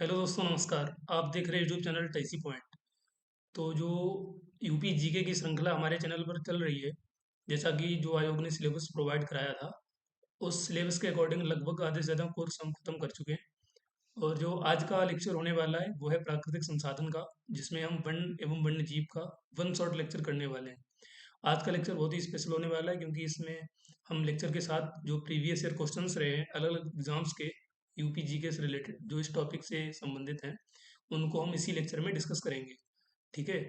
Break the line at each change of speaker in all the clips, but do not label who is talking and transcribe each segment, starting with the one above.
Hello दोस्तों, नमस्कार। आप देख रहे हैं यूट्यूब चैनल टेसी पॉइंट। तो जो यूपी जीके की श्रृंखला हमारे चैनल पर चल रही है, जैसा कि जो आयोग ने सिलेबस प्रोवाइड कराया था, उस सिलेबस के अकॉर्डिंग लगभग आधे से ज़्यादा कोर्स हम खत्म कर चुके हैं। और जो आज का लेक्चर होने वाला है वो है प्राकृतिक संसाधन का, जिसमें हम वन एवं वन्य जीव का वन शॉट लेक्चर करने वाले हैं। आज का लेक्चर बहुत ही स्पेशल होने वाला है, क्योंकि इसमें हम लेक्चर के साथ जो प्रीवियस ईयर क्वेश्चंस रहे हैं अलग अलग एग्जाम्स के, यूपी जीके से रिलेटेड जो इस टॉपिक से संबंधित हैं, उनको हम इसी लेक्चर में डिस्कस करेंगे। ठीक है।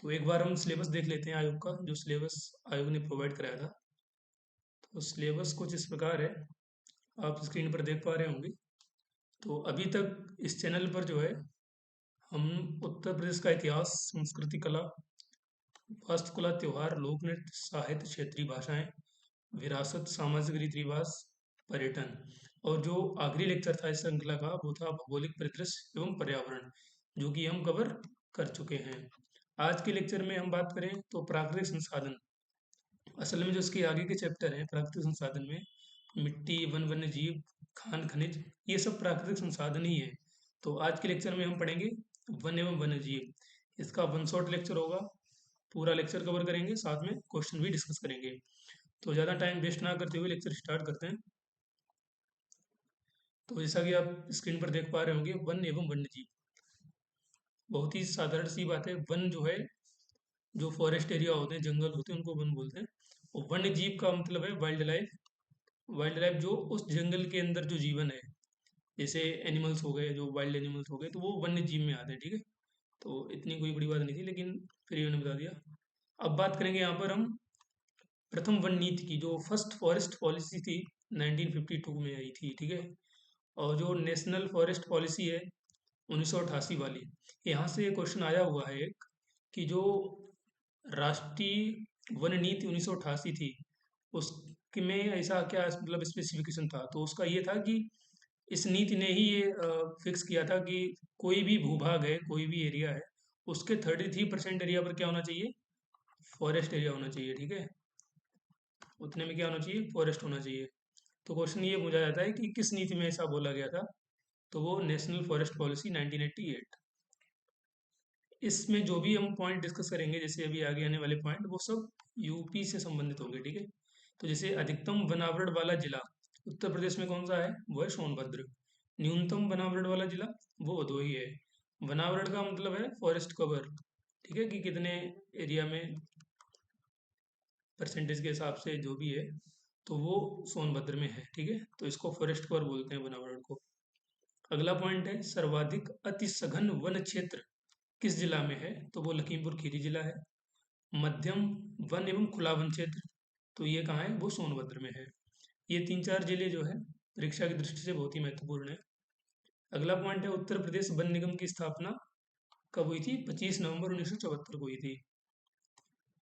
तो एक बार हम सिलेबस देख लेते हैं आयोग का, जो सिलेबस आयोग ने प्रोवाइड कराया था। तो सिलेबस कुछ इस प्रकार है, आप स्क्रीन पर देख पा रहे होंगे। तो अभी तक इस चैनल पर जो है हम उत्तर प्रदेश का इतिहास, संस्कृति, कला, वास्तुकला, त्योहार, लोक नृत्य, साहित्य, क्षेत्रीय भाषाएं, विरासत, सामाजिक रीति रिवाज, पर्यटन, और जो आखिरी लेक्चर था इस श्रृंखला का वो था भौगोलिक परिदृश्य एवं पर्यावरण, जो कि हम कवर कर चुके हैं। आज के लेक्चर में हम बात करें तो प्राकृतिक संसाधन। असल में जो इसके आगे के चैप्टर हैं प्राकृतिक संसाधन में, मिट्टी, वन, वन्य जीव, खान खनिज, ये सब प्राकृतिक संसाधन ही है। तो आज के लेक्चर में हम पढ़ेंगे वन एवं वन्य जीव। इसका वन शॉट लेक्चर होगा, पूरा लेक्चर कवर करेंगे, साथ में क्वेश्चन भी डिस्कस करेंगे। तो ज़्यादा टाइम वेस्ट ना करते हुए लेक्चर स्टार्ट करते हैं। तो जैसा कि आप स्क्रीन पर देख पा रहे होंगे, वन एवं वन्य जीव, बहुत ही साधारण सी बात है। वन जो है, जो फॉरेस्ट एरिया होते हैं, जंगल होते हैं, उनको वन बोलते हैं। और वन्य जीव का मतलब है वाइल्ड लाइफ। वाइल्ड लाइफ जो उस जंगल के अंदर जो जीवन है, जैसे एनिमल्स हो गए, जो वाइल्ड एनिमल्स हो गए, तो वो वन्य जीव में आते हैं। ठीक है। तो इतनी कोई बड़ी बात नहीं थी, लेकिन फिर ये मैंने बता दिया। अब बात करेंगे यहाँ पर हम प्रथम वन नीति की, जो फर्स्ट फॉरेस्ट पॉलिसी थी 1952 में आई थी। ठीक है। और जो नेशनल फॉरेस्ट पॉलिसी है 1988 वाली, यहाँ से क्वेश्चन आया हुआ है एक, कि जो राष्ट्रीय वन नीति 1988 थी, उसमें ऐसा क्या मतलब स्पेसिफिकेशन था। तो उसका ये था कि इस नीति ने ही ये फिक्स किया था कि कोई भी भूभाग है, कोई भी एरिया है, उसके 33% एरिया पर क्या होना चाहिए, फॉरेस्ट एरिया होना चाहिए। ठीक है। उतने में क्या होना चाहिए, फॉरेस्ट होना चाहिए। तो क्वेश्चन ये पूछा जाता है कि किस नीति में ऐसा बोला गया था। तो वो नेशनल फॉरेस्ट पॉलिसी 1988। इसमें जो भी हम पॉइंट डिस्कस करेंगे, जैसे अभी आगे आने वाले पॉइंट, वो सब यूपी से संबंधित होंगे। ठीक है। तो जैसे अधिकतम वनावरण वाला जिला उत्तर प्रदेश में कौन सा है, वो है सोनभद्र। न्यूनतम वनावरण वाला जिला वो भदोही है। वनावरण का मतलब है फॉरेस्ट कवर। ठीक है, कि कितने एरिया में परसेंटेज के हिसाब से जो भी है, तो वो सोनभद्र में है। ठीक है। तो इसको फॉरेस्ट कवर बोलते हैं, वनावरण को। अगला पॉइंट है सर्वाधिक अति सघन वन क्षेत्र किस जिला में है, तो वो लखीमपुर खीरी जिला है। मध्यम वन एवं खुला वन क्षेत्र, तो ये कहाँ है, वो सोनभद्र में है। ये तीन चार जिले जो है परीक्षा की दृष्टि से बहुत ही महत्वपूर्ण है। अगला पॉइंट है उत्तर प्रदेश वन निगम की स्थापना कब हुई थी, 25 नवंबर 1974 को हुई थी।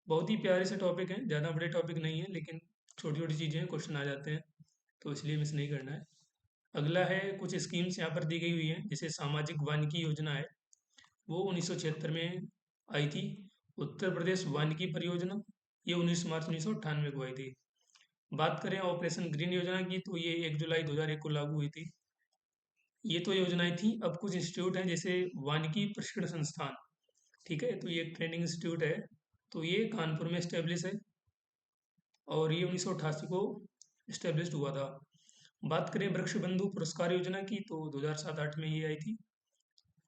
बहुत ही प्यारे से टॉपिक हैं, ज़्यादा बड़े टॉपिक नहीं है, लेकिन छोटी छोटी चीज़ें हैं, क्वेश्चन आ जाते हैं, तो इसलिए मिस नहीं करना है। अगला है कुछ स्कीम्स यहाँ पर दी गई हुई हैं, जैसे सामाजिक वानिकी योजना है, वो 1976 में आई थी। उत्तर प्रदेश वानिकी परियोजना, ये 19 मार्च 1998 को आई थी। बात करें ऑपरेशन ग्रीन योजना की, तो ये 1 जुलाई 2001 को लागू हुई थी। ये तो योजनाएं थी। अब कुछ इंस्टीट्यूट हैं, जैसे वानिकी प्रशिक्षण संस्थान। ठीक है। तो ये एक ट्रेनिंग इंस्टीट्यूट है, तो ये कानपुर में स्टेब्लिश है, और ये 1988 को इस्टेब्लिश हुआ था। बात करें वृक्ष बंधु पुरस्कार योजना की, तो 2007-8 में ये आई थी।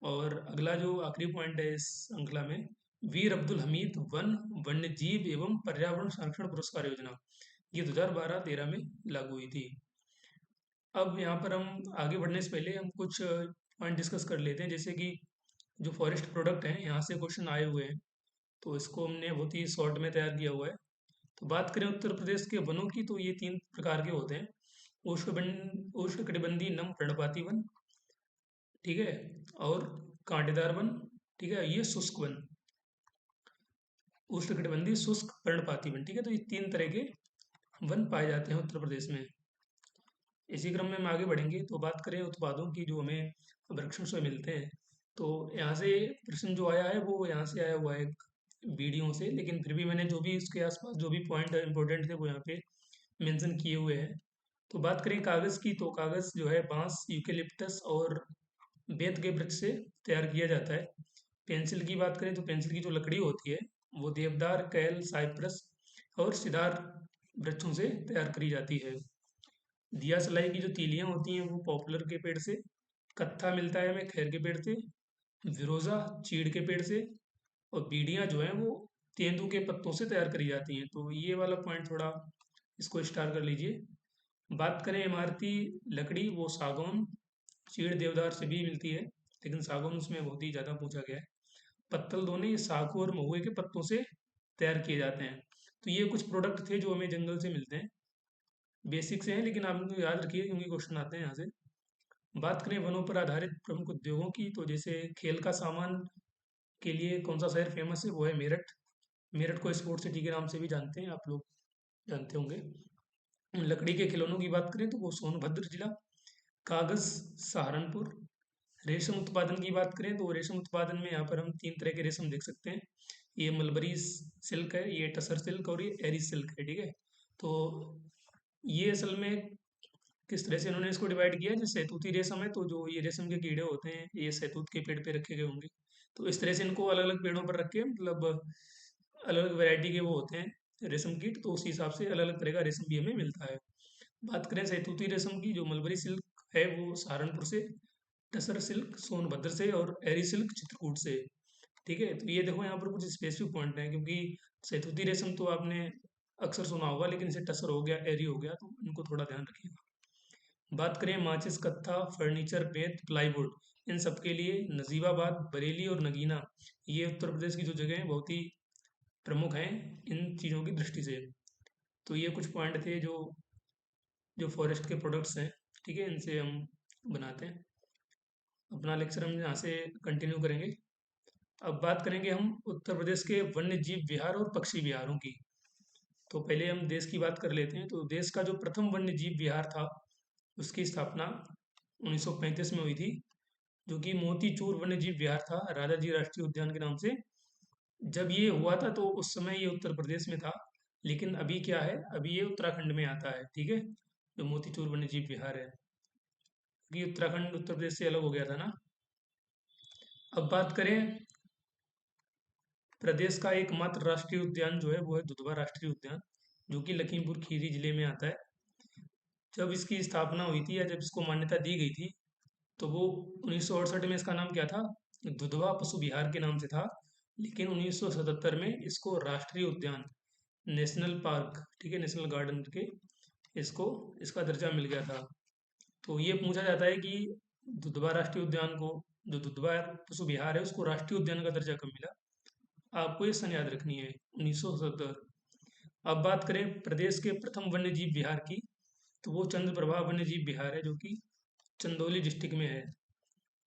और अगला जो आखिरी पॉइंट है इस श्रृंखला में, वीर अब्दुल हमीद वन वन्य जीव एवं पर्यावरण संरक्षण पुरस्कार योजना, ये 2012-13 में लागू हुई थी। अब यहाँ पर हम आगे बढ़ने से पहले हम कुछ पॉइंट डिस्कस कर लेते हैं, जैसे कि जो फॉरेस्ट प्रोडक्ट हैं, यहाँ से क्वेश्चन आए हुए हैं, तो इसको हमने बहुत ही शॉर्ट में तैयार किया हुआ है। तो बात करें उत्तर प्रदेश के वनों की, तो ये 3 प्रकार के होते हैं। उष्णकटिबंधीय नम पर्णपाती वन, ठीक है, और कांटेदार वन, ठीक है, ये शुष्क वन, उष्णकटिबंधीय शुष्क पर्णपाती वन। ठीक है। तो ये 3 तरह के वन पाए जाते हैं उत्तर प्रदेश में। इसी क्रम में हम आगे बढ़ेंगे, तो बात करें उत्पादों की जो हमें वृक्षों से मिलते हैं। तो यहाँ से प्रश्न जो आया है वो यहाँ से आया हुआ है वीडियो से, लेकिन फिर भी मैंने जो भी इसके आसपास जो भी पॉइंट इंपॉर्टेंट थे वो यहाँ पे मेंशन किए हुए हैं। तो बात करें कागज़ की, तो कागज़ जो है बांस, यूकेलिप्टस और बेंत के वृक्ष से तैयार किया जाता है। पेंसिल की बात करें तो पेंसिल की जो लकड़ी होती है वो देवदार, कैल, साइप्रस और सिदार वृक्षों से तैयार करी जाती है। दिया सलाई की जो तीलियां होती हैं वो पॉपुलर के पेड़ से, कत्था मिलता है हमें खैर के पेड़ से, विरोजा चीड़ के पेड़ से, और बीड़ियाँ जो हैं वो तेंदू के पत्तों से तैयार करी जाती हैं। तो ये वाला पॉइंट थोड़ा इसको स्टार कर लीजिए। बात करें इमारती लकड़ी, वो सागौन, चीड़, देवदार से भी मिलती है, लेकिन सागौन उसमें बहुत ही ज़्यादा पूछा गया है। पत्तल दोने ये साखू और महुए के पत्तों से तैयार किए जाते हैं। तो ये कुछ प्रोडक्ट थे जो हमें जंगल से मिलते हैं। बेसिक से हैं लेकिन आप इनको याद रखिए क्योंकि क्वेश्चन आते हैं यहाँ से। बात करें वनों पर आधारित प्रमुख उद्योगों की, तो जैसे खेल का सामान के लिए कौन सा शहर फेमस है, वो है मेरठ। मेरठ को स्पोर्ट सिटी के नाम से भी जानते हैं, आप लोग जानते होंगे। लकड़ी के खिलौनों की बात करें तो वो सोनभद्र जिला। कागज सहारनपुर। रेशम उत्पादन की बात करें तो रेशम उत्पादन में यहाँ पर हम तीन तरह के रेशम देख सकते हैं। ये मलबरी सिल्क है, ये टसर सिल्क और ये एरी सिल्क है, ठीक है। तो ये असल में किस तरह से इन्होंने इसको डिवाइड किया है, जो शहतूती रेशम है तो जो ये रेशम के कीड़े होते हैं ये शहतूत के पेड़ पे रखे गए होंगे। तो इस तरह से इनको अलग अलग पेड़ों पर रख के मतलब अलग अलग वैरायटी के वो होते हैं रेशम कीट, तो उसी हिसाब से अलग अलग तरह का रेशम भी हमें मिलता है। बात करें शहतूती रेशम की, जो मलबरी सिल्क है वो सहारनपुर से, टसर सिल्क सोनभद्र से और एरी सिल्क चित्रकूट से, ठीक है। तो ये देखो यहाँ पर कुछ स्पेसिफिक पॉइंट हैं, क्योंकि शहतूती रेशम तो आपने अक्सर सुना होगा, लेकिन इसे टसर हो गया, एरी हो गया, तो इनको थोड़ा ध्यान रखिएगा। बात करें माचिस, कत्था, फर्नीचर, बेंत, प्लाईवुड, इन सब के लिए नजीबाबाद, बरेली और नगीना, ये उत्तर प्रदेश की जो जगह हैं बहुत ही प्रमुख हैं इन चीज़ों की दृष्टि से। तो ये कुछ पॉइंट थे जो जो फॉरेस्ट के प्रोडक्ट्स हैं, ठीक है, इनसे हम बनाते हैं। अपना लेक्चर हम यहाँ से कंटिन्यू करेंगे। अब बात करेंगे हम उत्तर प्रदेश के वन्य जीव विहार और पक्षी विहारों की। तो पहले हम देश की बात कर लेते हैं। तो देश का जो प्रथम वन्य जीव विहार था उसकी स्थापना 1935 में हुई थी, जो कि मोतीचूर वन्य जीव विहार था, राजा जी राष्ट्रीय उद्यान के नाम से। जब ये हुआ था तो उस समय ये उत्तर प्रदेश में था, लेकिन अभी क्या है, अभी ये उत्तराखंड में आता है, ठीक है, जो मोतीचूर वन्य जीव विहार है, क्योंकि उत्तराखंड उत्तर प्रदेश से अलग हो गया था ना। अब बात करें प्रदेश का एकमात्र राष्ट्रीय उद्यान जो है वो है दुधवा राष्ट्रीय उद्यान, जो कि लखीमपुर खीरी जिले में आता है। जब इसकी स्थापना हुई थी या जब इसको मान्यता दी गई थी तो वो 1968 में इसका नाम क्या था, दुधवा पशु विहार के नाम से था। लेकिन 1977 में इसको राष्ट्रीय उद्यान, नेशनल पार्क, ठीक है, नेशनल गार्डन के इसको इसका दर्जा मिल गया था। तो ये पूछा जाता है कि दुधवा राष्ट्रीय उद्यान को, जो दुधवा पशु विहार है उसको राष्ट्रीय उद्यान का दर्जा कब मिला। आपको ये सन याद रखनी है, 1977। अब बात करें प्रदेश के प्रथम वन्यजीव विहार की, तो वो चंद्रप्रभा वन्यजीव विहार है, जो कि चंदौली डिस्ट्रिक्ट में है।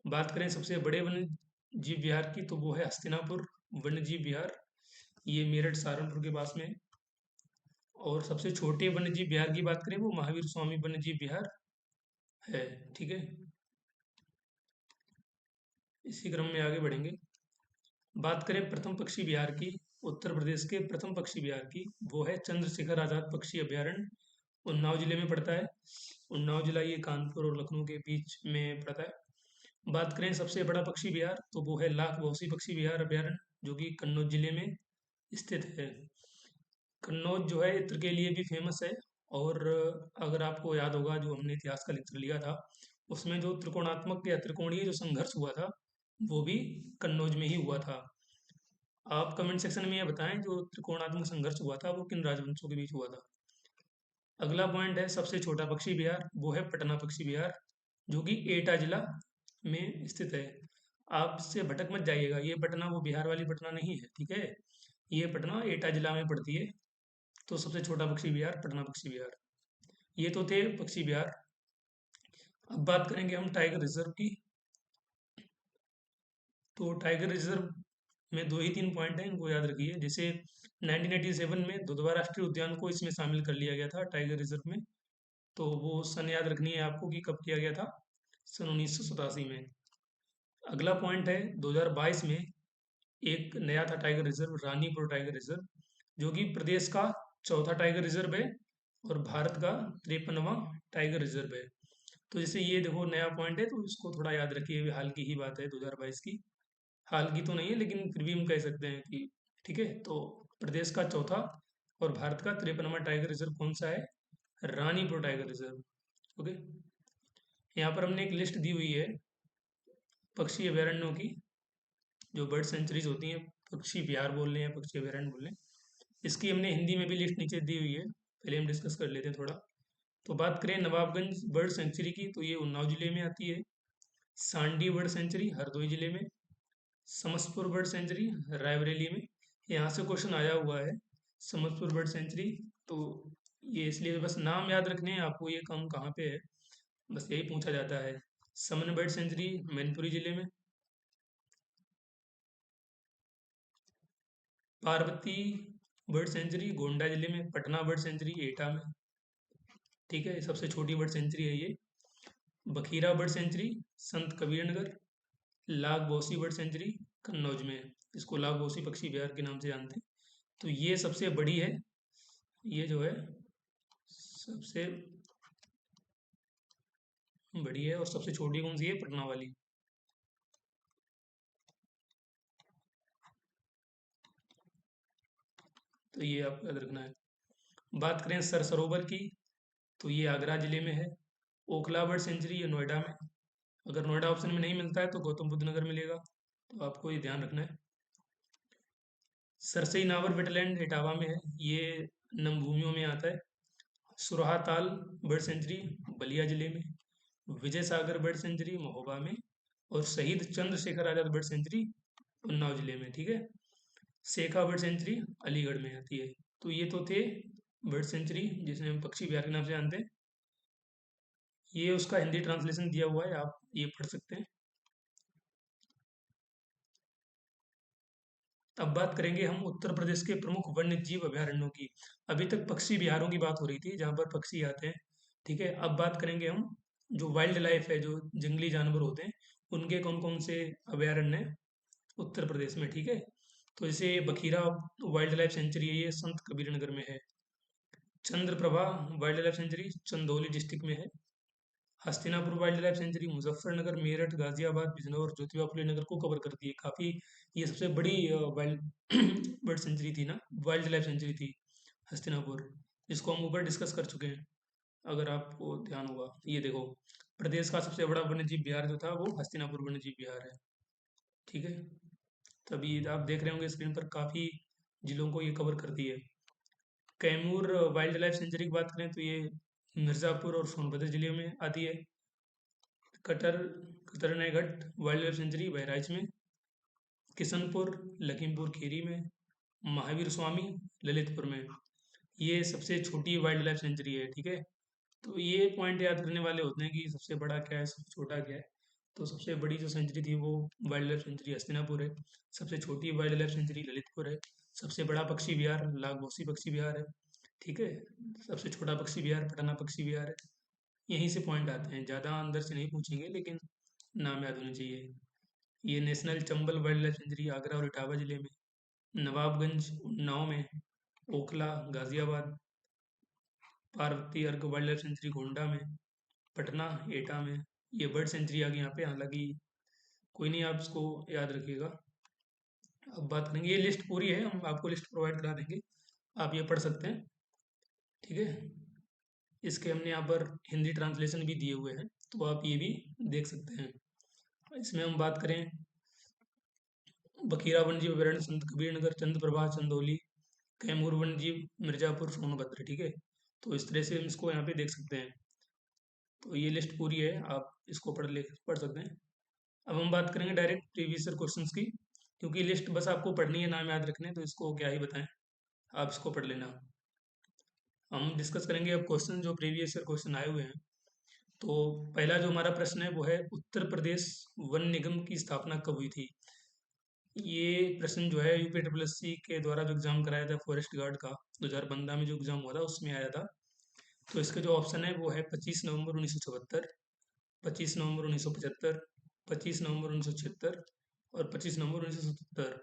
बात करें सबसे बड़े वन्यजीव विहार की, तो वो है हस्तिनापुर वन्यजीव विहार, ये मेरठ सहारनपुर के पास में है। और सबसे छोटे वन्यजीव विहार की बात करें वो महावीर स्वामी वन्यजीव विहार है, ठीक है। इसी क्रम में आगे बढ़ेंगे। बात करें प्रथम पक्षी विहार की, उत्तर प्रदेश के प्रथम पक्षी विहार की, वो है चंद्रशेखर आजाद पक्षी अभयारण्य, उन्नाव जिले में पड़ता है। उन्नाव जिला ये कानपुर और लखनऊ के बीच में पड़ता है। बात करें सबसे बड़ा पक्षी विहार, तो वो है लाख बहुसी पक्षी विहार अभयारण्य, जो कि कन्नौज जिले में स्थित है। कन्नौज जो है इत्र के लिए भी फेमस है। और अगर आपको याद होगा जो हमने इतिहास का लेक्चर लिया था उसमें जो त्रिकोणात्मक या त्रिकोणीय जो संघर्ष हुआ था वो भी कन्नौज में ही हुआ था। आप कमेंट सेक्शन में ये बताएं जो त्रिकोणात्मक संघर्ष हुआ था वो किन राजवंशों के बीच हुआ था। अगला पॉइंट है सबसे छोटा पक्षी विहार, वो है पटना पक्षी विहार, जो कि एटा जिला में स्थित है। आपसे भटक मत जाइएगा, ये पटना वो बिहार वाली पटना नहीं है, ठीक है, ये पटना एटा जिला में पड़ती है। तो सबसे छोटा पक्षी विहार पटना पक्षी विहार। ये तो थे पक्षी विहार। अब बात करेंगे हम टाइगर रिजर्व की। तो टाइगर रिजर्व में दो ही तीन पॉइंट हैं, इनको याद रखिए। जैसे 1987 में दुधवा राष्ट्रीय उद्यान को इसमें शामिल कर लिया गया था टाइगर रिजर्व में। तो वो सन याद रखनी है आपको कि कब किया गया था, सन 1987 में। अगला पॉइंट है 2022 में एक नया था tiger reserve, Ranipur tiger reserve, जो कि प्रदेश का चौथा टाइगर रिजर्व है और भारत का 53वां टाइगर रिजर्व है। तो जैसे ये देखो नया पॉइंट है, तो इसको थोड़ा याद रखिए, ये हाल की ही बात है 2022 की। हाल की तो नहीं है, लेकिन फिर भी हम कह सकते हैं कि ठीक है। तो प्रदेश का चौथा और भारत का 53वां टाइगर रिजर्व कौन सा है? Ranipur tiger reserve. ओके। यहाँ पर हमने एक लिस्ट दी हुई है पक्षी अभयारण्यों की, जो बर्ड सेंचुरीज होती हैं, पक्षी विहार बोल रहे हैं, पक्षी अभयारण्य बोल रहे हैं। इसकी हमने हिंदी में भी लिस्ट नीचे दी हुई है, पहले हम डिस्कस कर लेते हैं थोड़ा। तो बात करें नवाबगंज बर्ड सेंचुरी की, तो ये उन्नाव जिले में आती है। सांडी बर्ड सेंचुरी हरदोई जिले में। समसपुर बर्ड सेंचुरी रायबरेली में। यहाँ से क्वेश्चन आया हुआ है, समसपुर बर्ड सेंचुरी। तो ये इसलिए बस नाम याद रखने हैं आपको, ये काम कहाँ पे है, बस यही पूछा जाता है। समन बर्ड सेंचुरी मैनपुरी जिले में। पार्वती बर्ड सेंचुरी गोंडा जिले में। पटना बर्ड सेंचुरी एटा में। ठीक है, सबसे छोटी बर्ड सेंचुरी है ये। बखीरा बर्ड सेंचुरी संत कबीर नगर। लाग बोसी बर्ड सेंचुरी कन्नौज में है। इसको लाग बोसी पक्षी विहार के नाम से जानते हैं। तो ये सबसे बड़ी है, ये जो है सबसे बड़ी है। और सबसे छोटी कौन सी है? पटना वाली। तो ये आपको याद रखना है। बात करें सर सरोवर की, तो ये आगरा जिले में है। ओखला बर्ड सेंचुरी ये नोएडा में। अगर नोएडा ऑप्शन में नहीं मिलता है तो गौतम बुद्ध नगर मिलेगा, तो आपको ये ध्यान रखना है। सरसई नावर वेटलैंड इटावा में है, ये नमभूमियों में आता है। सुरहा ताल बर्ड सेंचुरी बलिया जिले में। विजय सागर बर्ड सेंचुरी महोबा में। और शहीद चंद्रशेखर आजाद बर्ड सेंचुरी उन्नाव जिले में। ठीक है। शेखा बर्ड सेंचुरी अलीगढ़ में आती है। तो ये तो थे बर्ड सेंचुरी, जिसमें हम पक्षी विहार के नाम से जानते हैं। ये उसका हिंदी ट्रांसलेशन दिया हुआ है, आप ये पढ़ सकते हैं। अब बात करेंगे हम उत्तर प्रदेश के प्रमुख वन्य जीव अभयारण्यों की। अभी तक पक्षी विहारों की बात हो रही थी, जहाँ पर पक्षी आते हैं। ठीक है, अब बात करेंगे हम जो वाइल्ड लाइफ है, जो जंगली जानवर होते हैं, उनके कौन कौन से अभयारण्य हैं उत्तर प्रदेश में। ठीक है। तो जैसे बखीरा वाइल्ड लाइफ सेंचुरी है, ये संत कबीर नगर में है। Chandraprabha wildlife sanctuary Chandauli district में है। Hastinapur wildlife sanctuary Muzaffarnagar Meerut Ghaziabad Bijnor Jyotiba Phule Nagar को कवर करती है काफ़ी। ये सबसे बड़ी वाइल्ड बर्ड सेंचुरी थी ना, वाइल्ड लाइफ सेंचुरी थी हस्तिनापुर, जिसको हम ऊपर डिस्कस कर चुके हैं, अगर आपको ध्यान होगा। ये देखो, प्रदेश का सबसे बड़ा वन्यजीव विहार जो था वो हस्तिनापुर वन्यजीव विहार है। ठीक है। तभी आप देख रहे होंगे स्क्रीन पर, काफ़ी जिलों को ये कवर करती है। कैमूर वाइल्ड लाइफ सेंचुरी की बात करें तो ये मिर्ज़ापुर और सोनभद्र जिले में आती है। कटर Katarniaghat wildlife sanctuary Bahraich में। किशनपुर लखीमपुर खीरी में। महावीर स्वामी ललितपुर में। ये सबसे छोटी वाइल्ड लाइफ सेंचुरी है। ठीक है। तो ये पॉइंट याद करने वाले होते हैं कि सबसे बड़ा क्या है, सबसे छोटा क्या है। तो सबसे बड़ी जो सेंचुरी थी वो वाइल्ड लाइफ सेंचुरी हस्तिनापुर है। सबसे छोटी वाइल्ड लाइफ सेंचुरी ललितपुर है। सबसे बड़ा पक्षी विहार लाख पक्षी विहार है। ठीक है। सबसे छोटा पक्षी विहार पटना पक्षी विहार है। यहीं से पॉइंट आते हैं, ज़्यादा अंदर से नहीं पूछेंगे, लेकिन नाम याद होने चाहिए। ये national Chambal wild life sanctuary Agra और इटावा जिले में। नवाबगंज उन्नाव में। ओखला गाजियाबाद। पार्वती अर्क वाइल्ड लाइफ सेंचुरी गोंडा में। पटना एटा में। ये बर्ड सेंचुरी आ गई यहाँ पे, हालांकि कोई नहीं, आप इसको याद रखिएगा। अब बात करेंगे, ये लिस्ट पूरी है, हम आपको लिस्ट प्रोवाइड करा देंगे, आप ये पढ़ सकते हैं। ठीक है। इसके हमने यहाँ पर हिंदी ट्रांसलेशन भी दिए हुए हैं, तो आप ये भी देख सकते हैं। इसमें हम बात करें, बखीरा वन्यजीव अभयारण्य संत कबीर नगर चंद्रप्रभा चंदौली। कैमूर वन्यजीव मिर्जापुर सोनभद्र। ठीक है। तो इस तरह से हम इसको यहाँ पे देख सकते हैं। तो ये लिस्ट पूरी है, आप इसको पढ़ सकते हैं। अब हम बात करेंगे डायरेक्ट प्रीवियस ईयर क्वेश्चंस की, क्योंकि लिस्ट बस आपको पढ़नी है, नाम याद रखने हैं, तो इसको क्या ही बताएं, आप इसको पढ़ लेना। हम डिस्कस करेंगे अब क्वेश्चन, जो प्रीवियस ईयर क्वेश्चन आए हुए हैं। तो पहला जो हमारा प्रश्न है वो है, उत्तर प्रदेश वन निगम की स्थापना कब हुई थी? ये प्रश्न जो है यूपी ट्रिपल एस सी के द्वारा जो एग्जाम कराया था फॉरेस्ट गार्ड का 2015 में जो एग्जाम हुआ था उसमें आया था। तो इसके जो ऑप्शन है वो है 25 नवंबर 1974, 25 नवंबर 1975, 25 नवंबर 1976 और 25 नवंबर 1977।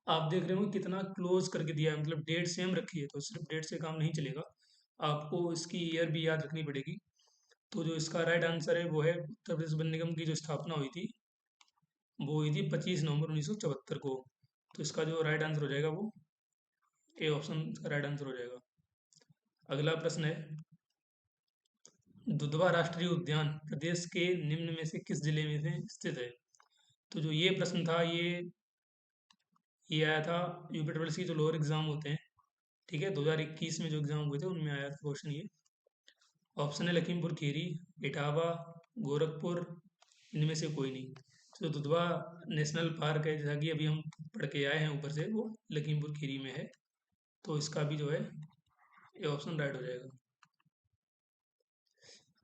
आप देख रहे हो कितना क्लोज करके दिया है, मतलब डेट सेम रखी है, तो सिर्फ डेट से काम नहीं चलेगा, आपको इसकी ईयर भी याद रखनी पड़ेगी। तो जो इसका राइट आंसर है वो है उत्तर प्रदेश वन निगम की जो स्थापना हुई थी वो हुई थी 25 नवंबर 1974 को। तो इसका जो राइट आंसर हो जाएगा वो ए ऑप्शन इसका राइट आंसर हो जाएगा। अगला प्रश्न है, दुधवा राष्ट्रीय उद्यान प्रदेश के निम्न में से किस जिले में से स्थित है? तो जो ये प्रश्न था ये आया था यूपी ट्रिपल सी जो लोअर एग्जाम होते हैं, ठीक है, 2021 में जो एग्जाम हुए थे उनमें आया था क्वेश्चन ये। ऑप्शन है लखीमपुर खीरी, इटावा, गोरखपुर, इनमें से कोई नहीं। तो दुधवा नेशनल पार्क है, जैसा कि अभी हम पढ़ के आए हैं ऊपर से, वो लखीमपुर खीरी में है। तो इसका भी जो है ये ऑप्शन राइट हो जाएगा।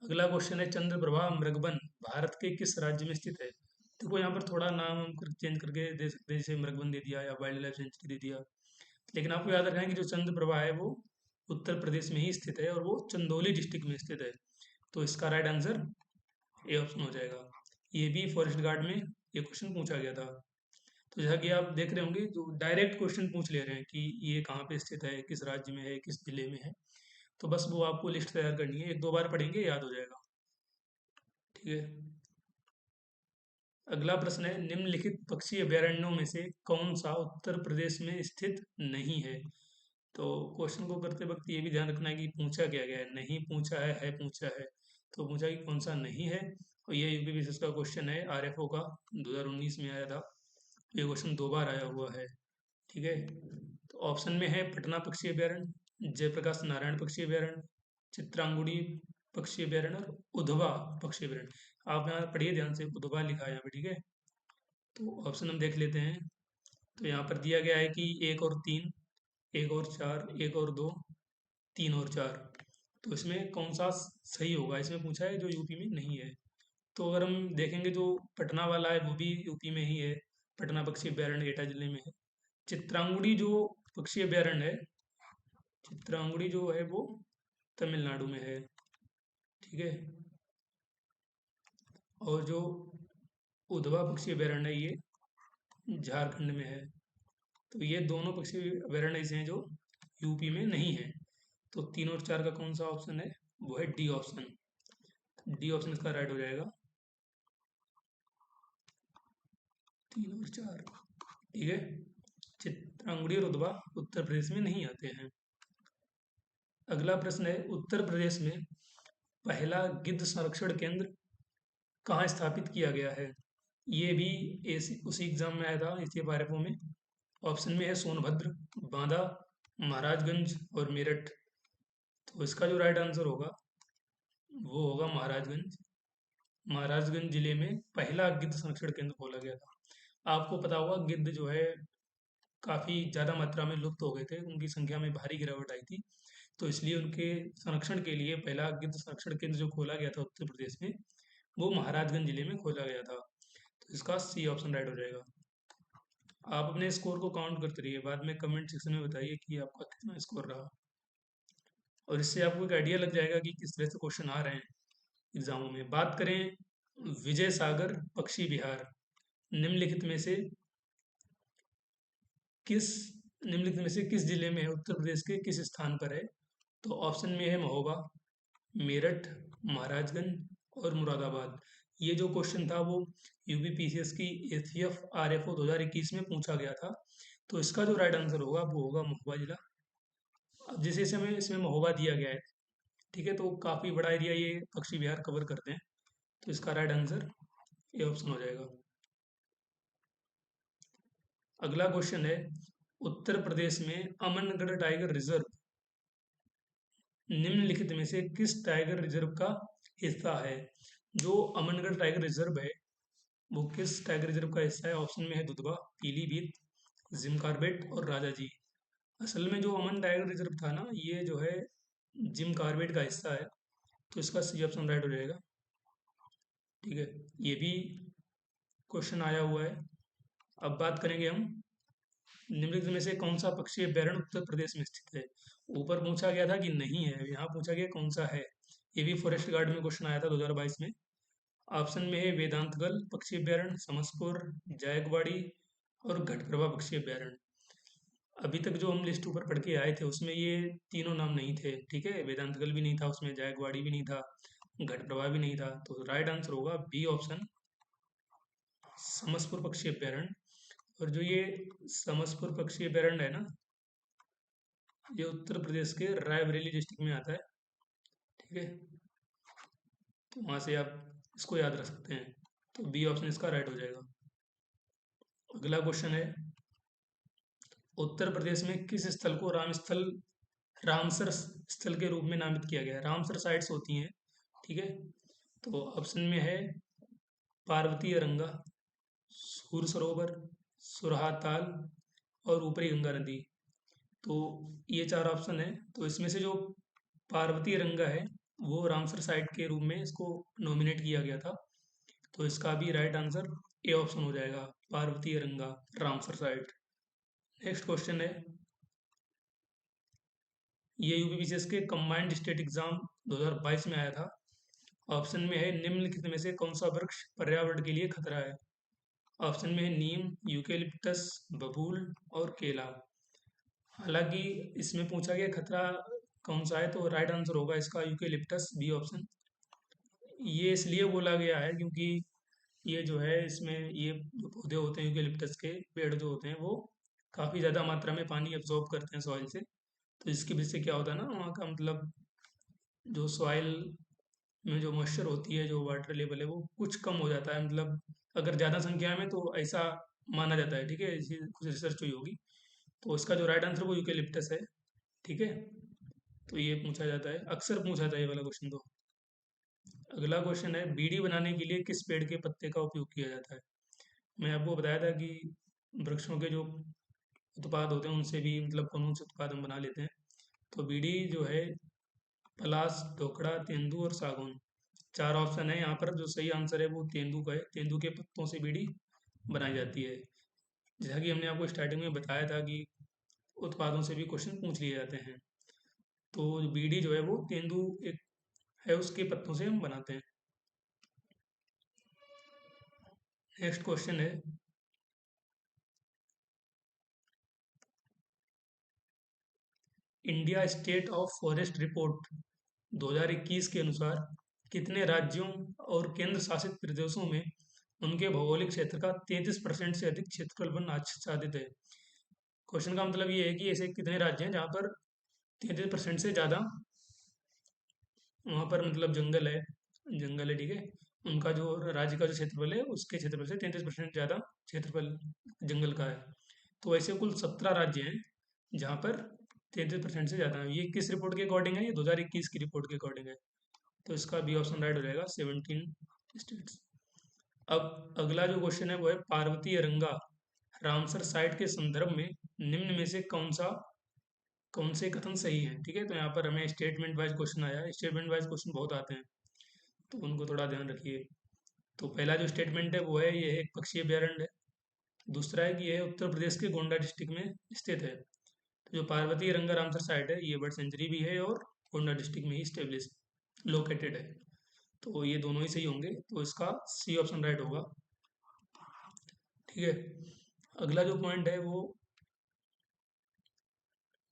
अगला क्वेश्चन है, चंद्रप्रभा मृगवन भारत के किस राज्य में स्थित है? देखो यहाँ पर थोड़ा नाम हम चेंज करके दे सकते हैं, जैसे मृगवन दे दिया या वाइल्ड लाइफ सेंचुरी दे दिया, लेकिन आपको याद रखना है कि जो चंद्रप्रभा है वो उत्तर प्रदेश में ही स्थित है और वो चंदौली डिस्ट्रिक्ट में स्थित है। तो इसका राइट आंसर ए ऑप्शन हो जाएगा। ये भी फॉरेस्ट गार्ड में ये क्वेश्चन पूछा गया था। तो जैसा कि आप देख रहे होंगे जो डायरेक्ट क्वेश्चन पूछ ले रहे हैं कि ये कहाँ पे स्थित है, किस राज्य में है, किस जिले में है। तो बस वो आपको लिस्ट तैयार करनी है, एक दो बार पढ़ेंगे याद हो जाएगा, ठीक है। अगला प्रश्न है, निम्नलिखित पक्षी अभयारण्यों में से कौन सा उत्तर प्रदेश में स्थित नहीं है? तो क्वेश्चन को करते वक्त ये भी ध्यान रखना है कि पूछा क्या गया है, नहीं पूछा है पूछा है। तो पूछा कि कौन सा नहीं है, और ये यूपी बेसिस का क्वेश्चन है, आरएफओ का 2019 में आया था। ये क्वेश्चन दो बार आया हुआ है, ठीक है। तो ऑप्शन में है पटना पक्षी अभयारण्य, जयप्रकाश नारायण पक्षी अभयारण्य, चित्रांगुड़ी पक्षी अभयारण्य और उधवा पक्षी अभयारण्य। आप यहाँ पढ़िए ध्यान से, उधवा लिखा है यहाँ पे, ठीक है। तो ऑप्शन हम देख लेते हैं। तो यहाँ पर दिया गया है कि 1 और 3, 1 और 4, 1 और 2, 3 और 4। तो इसमें कौन सा सही होगा, इसमें पूछा है जो यूपी में नहीं है। तो अगर हम देखेंगे जो पटना वाला है वो भी यूपी में ही है, पटना पक्षी अभयारण्य एटा जिले में है। चित्रांगुड़ी जो पक्षी अभयारण्य है, चित्रांगुड़ी जो है वो तमिलनाडु में है, ठीक है। और जो उधवा पक्षी अभयारण्य है ये झारखंड में है। तो ये दोनों पक्षी अभयारण्य ऐसे हैं जो यूपी में नहीं है। तो 3 और 4 का कौन सा ऑप्शन है, वो है डी ऑप्शन। डी ऑप्शन इसका राइट हो जाएगा, 3 और 4, ठीक है। चित्रांगुड़ी और उधवा उत्तर प्रदेश में नहीं आते हैं। अगला प्रश्न है, उत्तर प्रदेश में पहला गिद्ध संरक्षण केंद्र कहाँ स्थापित किया गया है? ये भी उसी एग्जाम में आया था, इसी आरएफओ में। ऑप्शन में है सोनभद्र, बांदा, महाराजगंज और मेरठ। तो इसका जो राइट आंसर होगा वो होगा महाराजगंज। महाराजगंज जिले में पहला गिद्ध संरक्षण केंद्र खोला गया था। आपको पता होगा गिद्ध जो है काफ़ी ज़्यादा मात्रा में लुप्त हो गए थे, उनकी संख्या में भारी गिरावट आई थी। तो इसलिए उनके संरक्षण के लिए पहला गिद्ध संरक्षण केंद्र जो खोला गया था उत्तर प्रदेश में, वो महाराजगंज जिले में खोला गया था। तो इसका सी ऑप्शन राइट हो जाएगा। आप अपने स्कोर को काउंट करते रहिए, बाद में कमेंट सेक्शन में बताइए कि आपका कितना स्कोर रहा, और इससे आपको एक आइडिया लग जाएगा कि किस तरह से क्वेश्चन आ रहे हैं एग्जामों में। बात करें विजय सागर पक्षी विहार निम्नलिखित में से किस निम्नलिखित में से किस जिले में है, उत्तर प्रदेश के किस स्थान पर है? तो ऑप्शन में है महोबा, मेरठ, महाराजगंज और मुरादाबाद। ये जो क्वेश्चन था वो यूपीपीसीएस की एसीएफ आरएफओ 2021 में पूछा गया था। तो इसका जो राइट आंसर होगा वो होगा महोबा जिला। अब जिस हिस्से में इसमें महोबा दिया गया है, ठीक है, तो काफ़ी बड़ा एरिया ये पक्षी विहार कवर करते हैं। तो इसका राइट आंसर ए ऑप्शन हो जाएगा। अगला क्वेश्चन है, उत्तर प्रदेश में अमनगढ़ टाइगर रिजर्व निम्नलिखित में से किस टाइगर रिजर्व का हिस्सा है? जो अमनगढ़ टाइगर रिजर्व है वो किस टाइगर रिजर्व का हिस्सा है? ऑप्शन में है दुधवा, पीलीभीत, जिम कार्बेट और राजाजी। असल में जो अमन टाइगर रिजर्व था ना, ये जो है जिम कार्बेट का हिस्सा है। तो इसका सी ऑप्शन राइट हो जाएगा, ठीक है। ये भी क्वेश्चन आया हुआ है। अब बात करेंगे हम निम्नलिखित में से कौन सा पक्षी अभयारण्य उत्तर प्रदेश में स्थित है? ऊपर पूछा गया था कि नहीं है, यहाँ पूछा गया कौन सा है। ये भी फॉरेस्ट गार्ड में क्वेश्चन आया था 2022 में। ऑप्शन में है वेदांतगल पक्षी अभयारण्य, समसपुर, जायकवाड़ी और घटप्रभा पक्षी अभयारण्य। अभी तक जो हम लिस्ट ऊपर पढ़ के आए थे उसमें ये तीनों नाम नहीं थे, ठीक है। वेदांतगल भी नहीं था उसमें, जायकवाड़ी भी नहीं था घट प्रवाह भी नहीं था। तो राइट आंसर होगा बी ऑप्शन, समसपुर पक्षी अभ्यारण्य। और जो ये समसपुर पक्षी अभ्यारण्य है ना, ये उत्तर प्रदेश के रायबरेली डिस्ट्रिक्ट में आता है। ठीक है, तो वहाँ से आप इसको याद रख सकते हैं। तो बी ऑप्शन इसका राइट हो जाएगा। अगला क्वेश्चन है, उत्तर प्रदेश में किस स्थल को रामसर स्थल के रूप में नामित किया गया है? रामसर साइट्स होती हैं, ठीक है। तो ऑप्शन में है पार्वती अरंगा, सूर सरोवर, सुरहा ताल और ऊपरी गंगा नदी। तो ये चार ऑप्शन है। तो इसमें से जो पार्वती अरंगा है वो रामसर साइट के रूप में इसको नॉमिनेट किया गया था। तो इसका भी राइट आंसर ए ऑप्शन हो जाएगा, Parvati Aranga Ramsar site. Next question है, ये यूपीपीसीएस के कंबाइंड स्टेट एग्जाम 2022 में आया था। ऑप्शन में है निम्नलिखित में से कौन सा वृक्ष पर्यावरण के लिए खतरा है? ऑप्शन में है नीम, यूकेलिप्टस, बबूल और केला। हालांकि इसमें पूछा गया खतरा कौन सा है, तो राइट आंसर होगा इसका यूकेलिप्टस, बी ऑप्शन। ये इसलिए बोला गया है क्योंकि ये जो है इसमें ये जो पौधे होते हैं यूकेलिप्टस के पेड़ जो होते हैं वो काफ़ी ज़्यादा मात्रा में पानी एब्जॉर्ब करते हैं सॉइल से। तो इसकी वजह से क्या होता है ना, वहाँ का मतलब जो सॉइल में जो मॉइस्चर होती है, जो वाटर लेवल है वो कुछ कम हो जाता है। मतलब अगर ज़्यादा संख्या में तो ऐसा माना जाता है, ठीक है, ऐसी कुछ रिसर्च हुई होगी। तो इसका जो राइट आंसर वो यूकेलिप्टस है, ठीक है। तो ये पूछा जाता है, अक्सर पूछा जाता है ये वाला क्वेश्चन। तो अगला क्वेश्चन है, बीड़ी बनाने के लिए किस पेड़ के पत्ते का उपयोग किया जाता है? मैं आपको बताया था कि वृक्षों के जो उत्पाद होते हैं उनसे भी मतलब कौन से उत्पाद हम बना लेते हैं। तो बीड़ी जो है पलास, ढोकड़ा, तेंदू और सागौन, चार ऑप्शन है यहाँ पर। जो सही आंसर है वो तेंदू का है। तेंदू के पत्तों से बीड़ी बनाई जाती है। जैसा कि हमने आपको स्टार्टिंग में बताया था कि उत्पादों से भी क्वेश्चन पूछ लिए जाते हैं। तो बीड़ी जो है वो तेंदू एक है, उसके पत्तों से हम बनाते हैं। नेक्स्ट क्वेश्चन है, India state of forest report 2021 के अनुसार कितने राज्यों और केंद्र शासित प्रदेशों में उनके भौगोलिक क्षेत्र का 33% से अधिक क्षेत्रफल वन आच्छादित है? क्वेश्चन का मतलब ये है कि ऐसे कितने राज्य हैं जहाँ पर 33% से ज़्यादा वहाँ पर मतलब जंगल है, ठीक है। उनका जो राज्य का जो क्षेत्रफल है उसके क्षेत्रफल से 33% ज़्यादा क्षेत्रफल जंगल का है। तो ऐसे कुल 17 राज्य हैं जहाँ पर 33% से ज़्यादा है। ये किस रिपोर्ट के अकॉर्डिंग है? ये 2021 की रिपोर्ट के अकॉर्डिंग है। तो इसका बी ऑप्शन राइट हो जाएगा, 17 स्टेट्स। अब अगला जो क्वेश्चन है वो है पार्वती अरंगा रामसर साइट के संदर्भ में निम्न में से कौन से कथन सही है? ठीक है, तो यहाँ पर हमें स्टेटमेंट वाइज क्वेश्चन आया है। स्टेटमेंट वाइज क्वेश्चन बहुत आते हैं, तो उनको थोड़ा ध्यान रखिए। तो पहला जो स्टेटमेंट है वो है ये एक पक्षी अभ्यारण्य है। दूसरा है कि यह उत्तर प्रदेश के गोंडा डिस्ट्रिक्ट में स्थित है। तो जो पार्वती रंगा रामसर साइट है ये बर्ड सेंचुरी भी है और गोंडा डिस्ट्रिक्ट में ही स्टेब्लिश लोकेटेड है। तो ये दोनों ही सही होंगे, तो इसका सी ऑप्शन राइट होगा। ठीक है, अगला जो पॉइंट है वो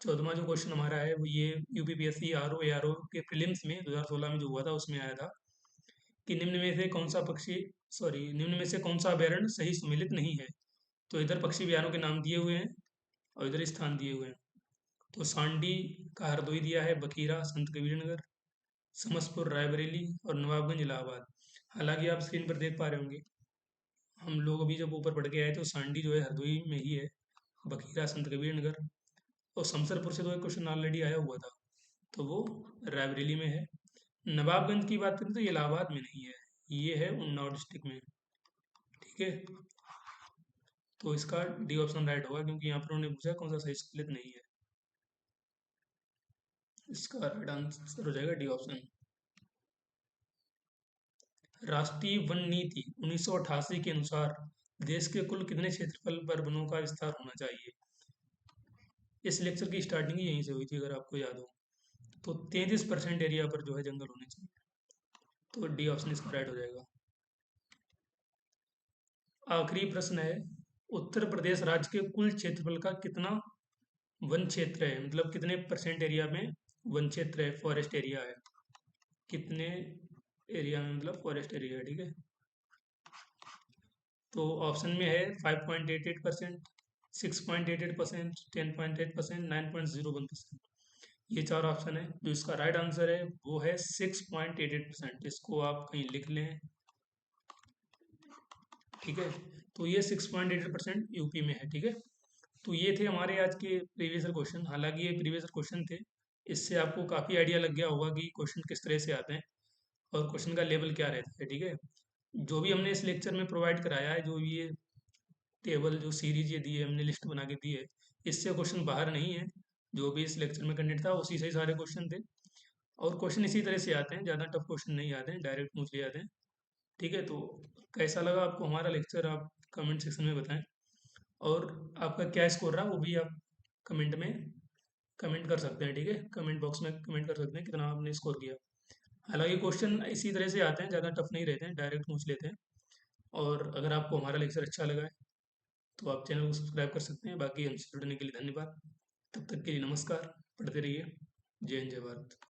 14वां जो क्वेश्चन हमारा है वो ये यूपीपीएससी आरओ एआरओ के प्रीलिम्स में 2016 में जो हुआ था उसमें आया था कि निम्न में से कौन सा अभ्यारण्य सही सम्मिलित नहीं है? तो इधर पक्षी अभ्यारण्यों के नाम दिए हुए हैं और इधर स्थान दिए हुए हैं। तो सांडी का हरदोई दिया है, बखीरा संत कबीर नगर, समसपुर रायबरेली और नवाबगंज इलाहाबाद। हालांकि आप स्क्रीन पर देख पा रहे होंगे, हम लोग अभी जब ऊपर पढ़ के आए तो सांडी जो है हरदोई में ही है, बखीरा संत कबीर नगर और शमसरपुर से तो एक क्वेश्चन ऑलरेडी आया हुआ था, तो वो रायबरेली में है। नवाबगंज की बात करें तो ये इलाहाबाद में नहीं है, ये है उन्नाव डिस्ट्रिक्ट में। ठीक है, तो इसका डी ऑप्शन राइट होगा क्योंकि यहाँ पर उन्होंने पूछा कौन सा सही सम्मिलित नहीं है। इसका राइट आंसर हो जाएगा डी ऑप्शन। राष्ट्रीय वन नीति 1988 के अनुसार देश के कुल कितने क्षेत्रफल पर वनों का विस्तार होना चाहिए? इस लेक्चर की स्टार्टिंग ही यहीं से हुई थी अगर आपको याद हो। तो 33% एरिया पर जो है जंगल होने चाहिए। तो डी ऑप्शन इसका राइट हो जाएगा। आखिरी प्रश्न है, उत्तर प्रदेश राज्य के कुल क्षेत्रफल का कितना वन क्षेत्र है, मतलब कितने परसेंट एरिया में वन क्षेत्र है, फॉरेस्ट एरिया है, कितने एरिया में मतलब फॉरेस्ट एरिया, ठीक है। तो ऑप्शन में है 5.88%, 6.88%, 10.8%, 9.01%। ये चार ऑप्शन है। जो इसका राइट आंसर है वो है 6.88%। इसको आप कहीं लिख लें, ठीक है। तो ये 6.88% यूपी में है, ठीक है। तो ये थे हमारे आज के प्रीवियस क्वेश्चन। हालांकि ये प्रीवियस क्वेश्चन थे, इससे आपको काफ़ी आइडिया लग गया होगा कि क्वेश्चन किस तरह से आते हैं और क्वेश्चन का लेवल क्या रहता है, ठीक है। जो भी हमने इस लेक्चर में प्रोवाइड कराया है, जो ये टेबल जो सीरीज ये दी है, हमने लिस्ट बना के दी है, इससे क्वेश्चन बाहर नहीं है। जो भी इस लेक्चर में कंटेंट था उसी से ही सारे क्वेश्चन थे। और क्वेश्चन इसी तरह से आते हैं, ज़्यादा टफ क्वेश्चन नहीं आते हैं, डायरेक्ट पूछ लिए आते हैं, ठीक है। तो कैसा लगा आपको हमारा लेक्चर, आप कमेंट सेक्शन में बताएं। और आपका क्या स्कोर रहा वो भी आप कमेंट में कमेंट कर सकते हैं, ठीक है। कमेंट बॉक्स में कमेंट कर सकते हैं कितना आपने स्कोर किया। हालांकि क्वेश्चन इसी तरह से आते हैं, ज़्यादा टफ नहीं रहते हैं, डायरेक्ट पूछ लेते हैं। और अगर आपको हमारा लेक्चर अच्छा लगा है तो आप चैनल को सब्सक्राइब कर सकते हैं। बाकी हमसे जुड़ने के लिए धन्यवाद। तब तक के लिए नमस्कार। पढ़ते रहिए। जय हिंद, जय भारत।